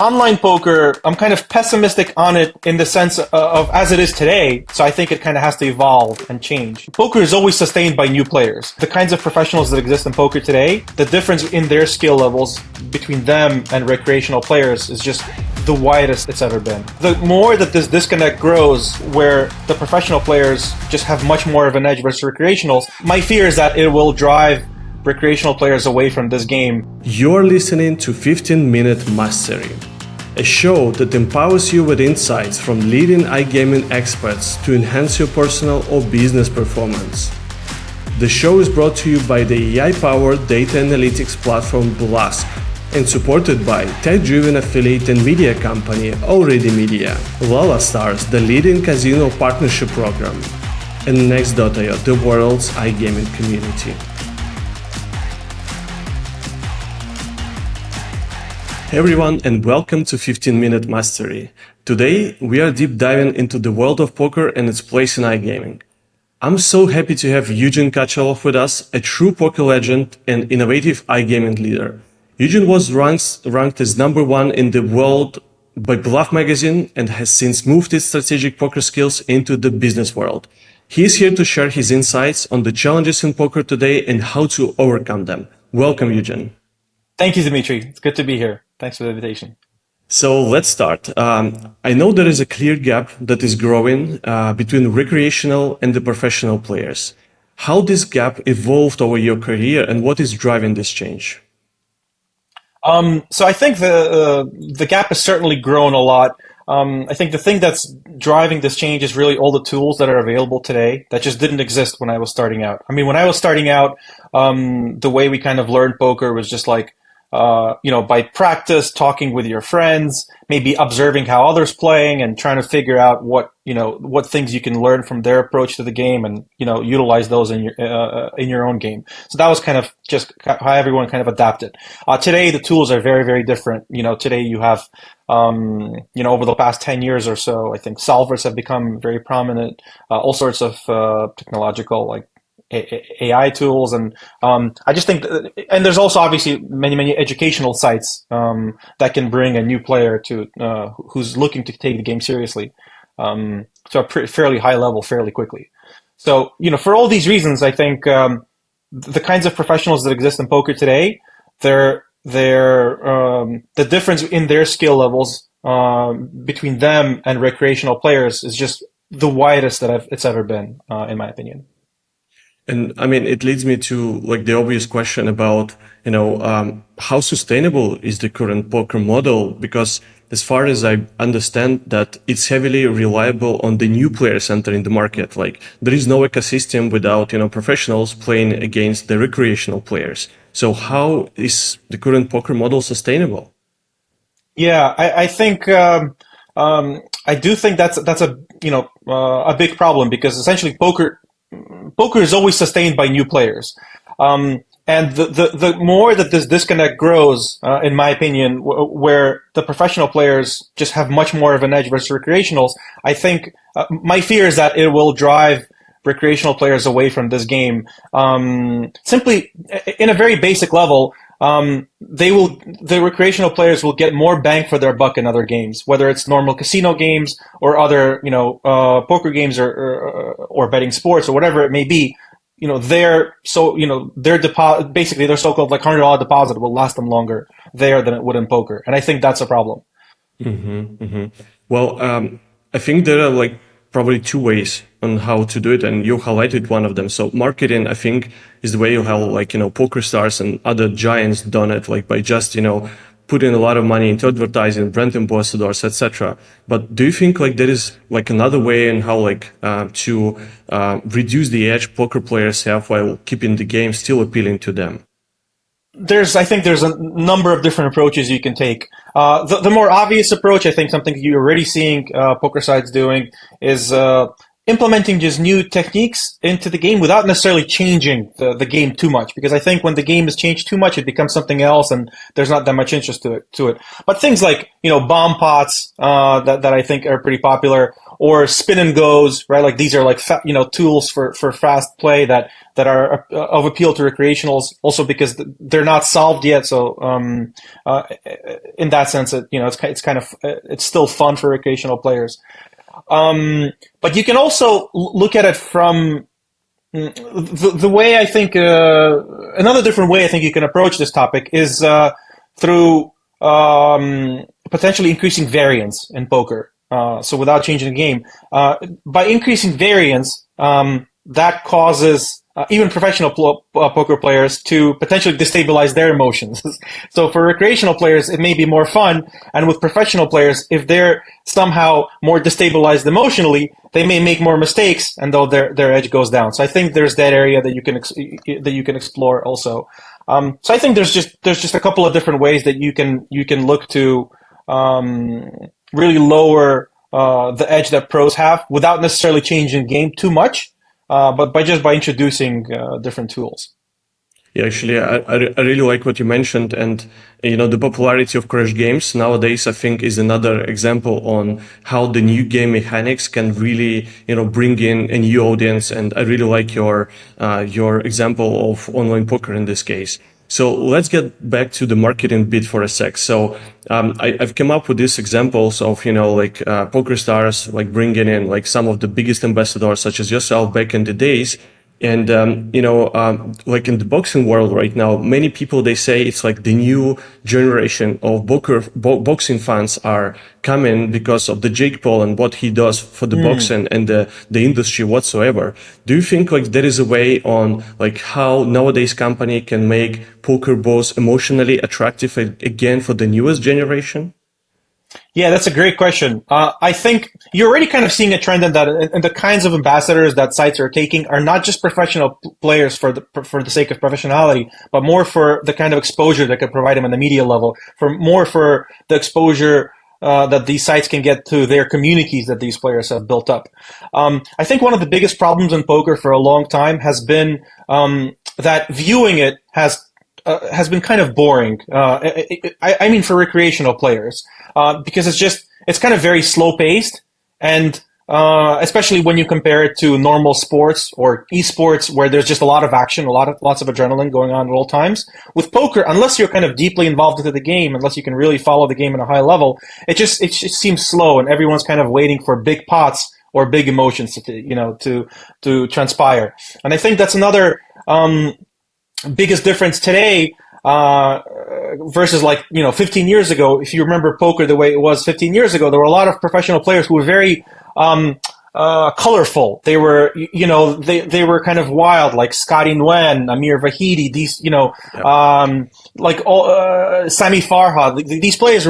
Online poker, I'm kind of pessimistic on it in the sense of as it is today. So I think it kind of has to evolve and change. Poker is always sustained by new players. The kinds of professionals that exist in poker today, the difference in their skill levels between them and recreational players is just the widest it's ever been. The more that this disconnect grows, where the professional players just have much more of an edge versus recreationals, my fear is that it will drive recreational players away from this game. You're listening to 15-Minute Mastery, a show that empowers you with insights from leading iGaming experts to enhance your personal or business performance. The show is brought to you by the AI-powered data analytics platform Blask and supported by tech-driven affiliate and media company Already Media, Lala Stars, the leading casino partnership program, and Next.io, the world's iGaming community. Hey everyone, and welcome to 15-Minute Mastery. Today, we are deep diving into the world of poker and its place in iGaming. I'm so happy to have Eugene Katchalov with us, a true poker legend and innovative iGaming leader. Eugene was ranked as #1 in the world by Bluff magazine and has since moved his strategic poker skills into the business world. He is here to share his insights on the challenges in poker today and how to overcome them. Welcome, Eugene. Thank you, Dimitri. It's good to be here. Thanks for the invitation. So let's start. I know there is a clear gap that is growing between recreational and the professional players. How this gap evolved over your career and what is driving this change? So I think the gap has certainly grown a lot. I think the thing that's driving this change is really all the tools that are available today that just didn't exist when I was starting out. I mean, when I was starting out, the way we kind of learned poker was just like, by practice, talking with your friends, maybe observing how others playing and trying to figure out what things you can learn from their approach to the game and, utilize those in your own game. So that was kind of just how everyone kind of adapted. Today, the tools are very, very different. Today you have, over the past 10 years or so, I think solvers have become very prominent, all sorts of, technological, like, AI tools, and I just think, and there's also obviously many educational sites that can bring a new player to who's looking to take the game seriously to a fairly high level fairly quickly. So for all these reasons, I think the kinds of professionals that exist in poker today, they're the difference in their skill levels between them and recreational players is just the widest that it's ever been, in my opinion. And I mean, it leads me to like the obvious question about, how sustainable is the current poker model? Because as far as I understand that it's heavily reliable on the new players entering the market. Like there is no ecosystem without, professionals playing against the recreational players. So how is the current poker model sustainable? Yeah, I think, I do think that's a big problem because essentially poker is always sustained by new players. And the more that this disconnect grows, in my opinion, where the professional players just have much more of an edge versus recreationals, I think my fear is that it will drive recreational players away from this game. Simply, in a very basic level, the recreational players will get more bang for their buck in other games, whether it's normal casino games or other, poker games or betting sports or whatever it may be. Their deposit, basically their so-called like $100 deposit will last them longer there than it would in poker. And I think that's a problem. Mm-hmm, mm-hmm. Well, I think there are like probably two ways on how to do it, and you highlighted one of them. So marketing, I think, is the way you have like, poker stars and other giants done it, like by just, putting a lot of money into advertising, brand ambassadors, etc. But do you think like there is like another way in how like to reduce the edge poker players have while keeping the game still appealing to them? I think there's a number of different approaches you can take. The more obvious approach, I think something you're already seeing poker sites doing is implementing just new techniques into the game without necessarily changing the game too much. Because I think when the game is changed too much, it becomes something else, and there's not that much interest to it. But things like bomb pots that I think are pretty popular, or spin and goes, right? Like these are like tools for fast play that are of appeal to recreationals, also because they're not solved yet. So in that sense, it's kind of it's still fun for recreational players. But you can also look at it from the way I think another different way I think you can approach this topic is through potentially increasing variance in poker. So without changing the game, by increasing variance, that causes even professional poker players to potentially destabilize their emotions. So for recreational players, it may be more fun, and with professional players, if they're somehow more destabilized emotionally, they may make more mistakes, and though their edge goes down. So I think there's that area that you can explore also. So I think there's just a couple of different ways that you can look to really lower the edge that pros have without necessarily changing the game too much, but by introducing different tools. Yeah, actually, I really like what you mentioned, and the popularity of crash games nowadays, I think, is another example on how the new game mechanics can really bring in a new audience. And I really like your example of online poker in this case. So let's get back to the marketing bit for a sec. So I've come up with these examples of like poker stars like bringing in like some of the biggest ambassadors, such as yourself back in the days. And, like in the boxing world right now, many people, they say it's like the new generation of boxing fans are coming because of the Jake Paul and what he does for the boxing and the industry whatsoever. Do you think like there is a way on like how nowadays company can make poker both emotionally attractive again for the newest generation? Yeah, that's a great question. I think you're already kind of seeing a trend in that, and the kinds of ambassadors that sites are taking are not just professional players for the sake of professionality, but more for the kind of exposure that could provide them on the media level, for the exposure that these sites can get to their communities that these players have built up. I think one of the biggest problems in poker for a long time has been that viewing it has been kind of boring. I mean, for recreational players, because it's kind of very slow paced, and especially when you compare it to normal sports or esports, where there's just a lot of action, lots of adrenaline going on at all times. With poker, unless you're kind of deeply involved into the game, unless you can really follow the game at a high level, it just seems slow, and everyone's kind of waiting for big pots or big emotions to transpire. And I think that's another biggest difference today versus 15 years ago. If you remember poker the way it was 15 years ago, there were a lot of professional players who were very colorful. They were, they were kind of wild, like Scotty Nguyen, Amir Vahidi, these, like all, Sami Farhad. These players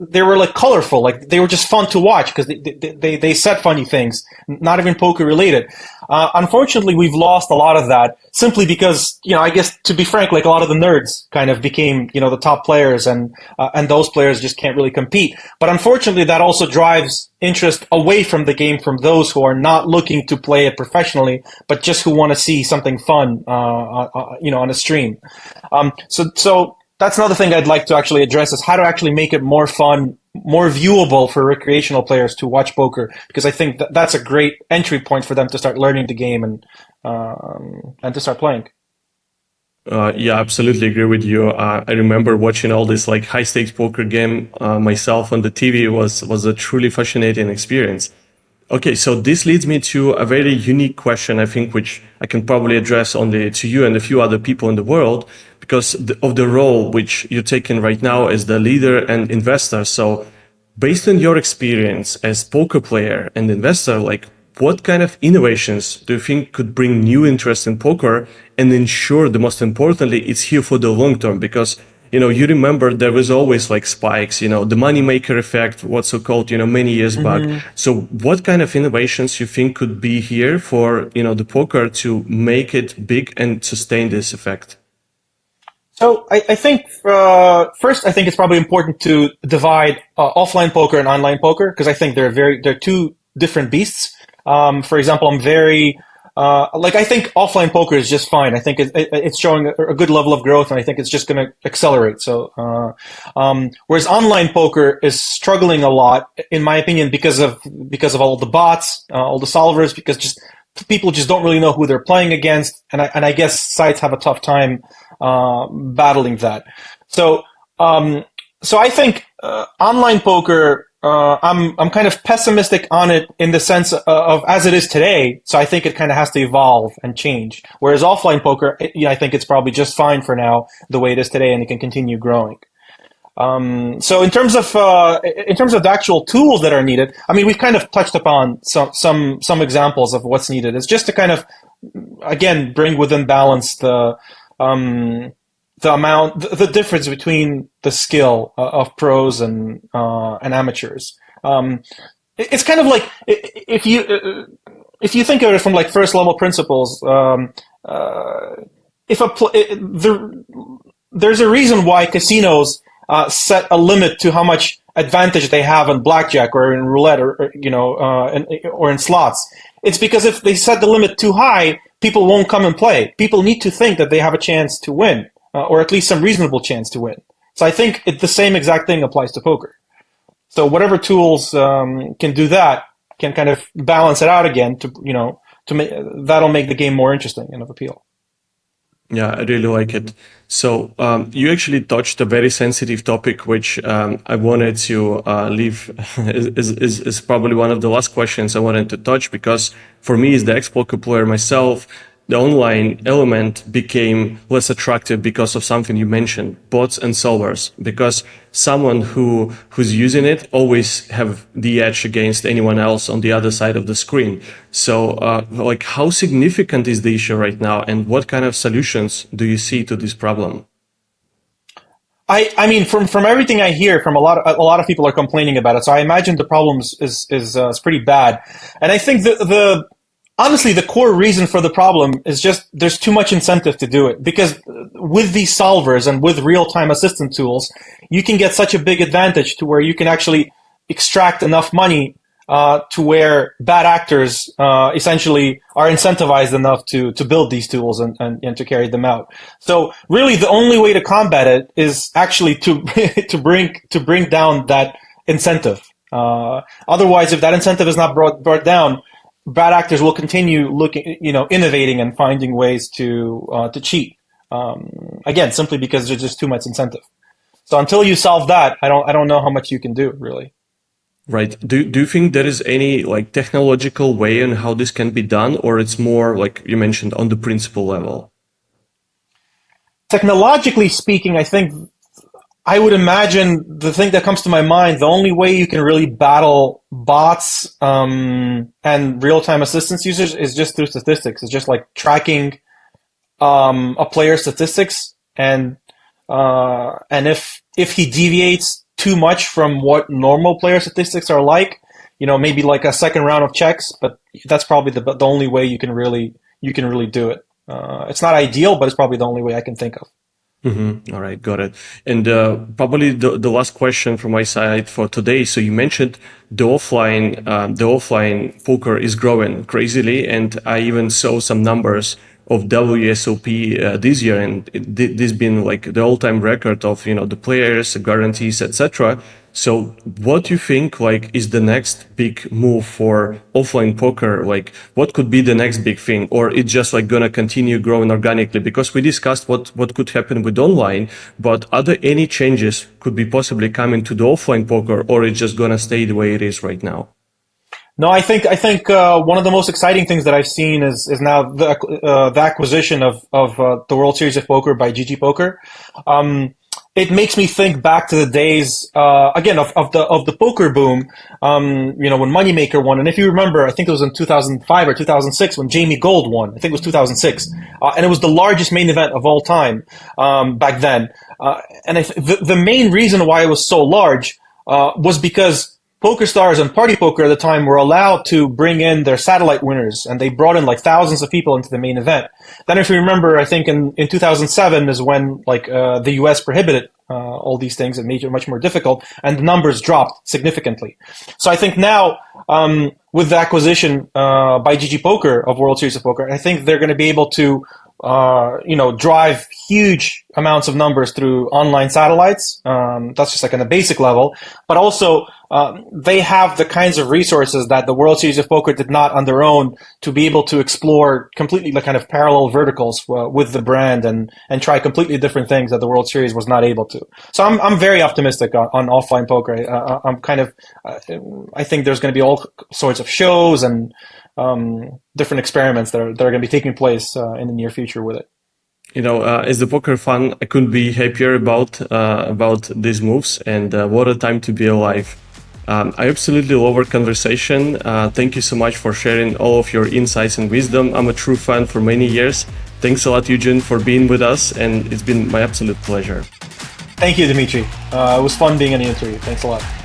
they were like colorful, like they were just fun to watch because they said funny things, not even poker related. Unfortunately, we've lost a lot of that simply because, I guess to be frank, like a lot of the nerds kind of became, the top players, and those players just can't really compete. But unfortunately, that also drives interest away from the game from those who are not looking to play it professionally, but just who want to see something fun, on a stream. So that's another thing I'd like to actually address is how to actually make it more fun, more viewable for recreational players to watch poker, because I think that's a great entry point for them to start learning the game and to start playing. Yeah, absolutely agree with you. I remember watching all this like high stakes poker game myself on the TV. Was a truly fascinating experience. Okay, so this leads me to a very unique question, I think, which I can probably address only to you and a few other people in the world because of the role which you're taking right now as the leader and investor. So based on your experience as poker player and investor, like what kind of innovations do you think could bring new interest in poker and ensure the most importantly, it's here for the long term? Because you remember there was always like spikes, the moneymaker effect, what's so called, many years back. So what kind of innovations you think could be here for, the poker to make it big and sustain this effect? So I think first, I think it's probably important to divide offline poker and online poker, because I think they're two different beasts. For example, I'm very like I think offline poker is just fine. I think it's showing a good level of growth, and I think it's just going to accelerate. So, whereas online poker is struggling a lot, in my opinion, because of all the bots, all the solvers, because just people just don't really know who they're playing against, and I guess sites have a tough time battling that. So, so I think online poker. I'm kind of pessimistic on it in the sense of as it is today. So I think it kind of has to evolve and change. Whereas offline poker, I think it's probably just fine for now the way it is today, and it can continue growing. So in terms of the actual tools that are needed, I mean, we've kind of touched upon some examples of what's needed. It's just to kind of again bring within balance the difference between the skill of pros and amateurs. It's kind of like if you think of it from like first level principles. If a there's a reason why casinos set a limit to how much advantage they have in blackjack or in roulette or in slots. It's because if they set the limit too high, people won't come and play. People need to think that they have a chance to win, or at least some reasonable chance to win. So I think the same exact thing applies to poker. So whatever tools can do that can kind of balance it out again to make that'll make the game more interesting and of appeal. Yeah, I really like it. So you actually touched a very sensitive topic, which I wanted to leave is probably one of the last questions I wanted to touch, because for me, as the ex-poker player myself, the online element became less attractive because of something you mentioned, bots and solvers, because someone who's using it always have the edge against anyone else on the other side of the screen. So like how significant is the issue right now, and what kind of solutions do you see to this problem? I mean, from everything I hear, from a lot of people are complaining about it. So I imagine the problem is pretty bad, and I think honestly, the core reason for the problem is just there's too much incentive to do it. Because with these solvers and with real-time assistant tools, you can get such a big advantage to where you can actually extract enough money to where bad actors essentially are incentivized enough to build these tools and to carry them out. So really, the only way to combat it is actually to to bring down that incentive. Otherwise, if that incentive is not brought down, bad actors will continue innovating and finding ways to cheat. Again, simply because there's just too much incentive. So until you solve that, I don't know how much you can do, really. Right. Do you think there is any like technological way on how this can be done, or it's more like you mentioned on the principle level? Technologically speaking, I would imagine the thing that comes to my mind, the only way you can really battle bots and real-time assistance users is just through statistics. It's just like tracking a player's statistics, and if he deviates too much from what normal player statistics are like, maybe like a second round of checks, but that's probably the only way you can really do it. It's not ideal, but it's probably the only way I can think of. Mm-hmm. All right, got it. And probably the last question from my side for today. So you mentioned the offline poker is growing crazily, and I even saw some numbers of WSOP this year, and this been like the all-time record of the players, guarantees, etc. So what do you think like is the next big move for offline poker? Like what could be the next big thing, or it's just like gonna continue growing organically? Because we discussed what could happen with online, but are there any changes could be possibly coming to the offline poker, or it's just gonna stay the way it is right now? No, I think one of the most exciting things that I've seen is now the acquisition of the World Series of Poker by GG Poker. It makes me think back to the days again of the poker boom. When Moneymaker won, and if you remember, I think it was in 2005 or 2006 when Jamie Gold won. I think it was 2006, and it was the largest main event of all time back then. And the main reason why it was so large was because poker stars and party poker at the time were allowed to bring in their satellite winners, and they brought in like thousands of people into the main event. Then, if you remember, I think in 2007 is when the U.S. prohibited all these things and made it much more difficult, and the numbers dropped significantly. So I think now, with the acquisition by GG Poker of World Series of Poker, I think they're going to be able to drive huge amounts of numbers through online satellites. That's just like on a basic level, but also they have the kinds of resources that the World Series of Poker did not on their own to be able to explore completely kind of parallel verticals with the brand and try completely different things that the World Series was not able to. So I'm very optimistic on offline poker. I think there's going to be all sorts of shows and different experiments that are going to be taking place in the near future with it. As the poker fan, I couldn't be happier about these moves, and what a time to be alive. I absolutely love our conversation. Thank you so much for sharing all of your insights and wisdom. I'm a true fan for many years. Thanks a lot, Eugene, for being with us, and it's been my absolute pleasure. Thank you, Dimitri. It was fun being in the interview. Thanks a lot.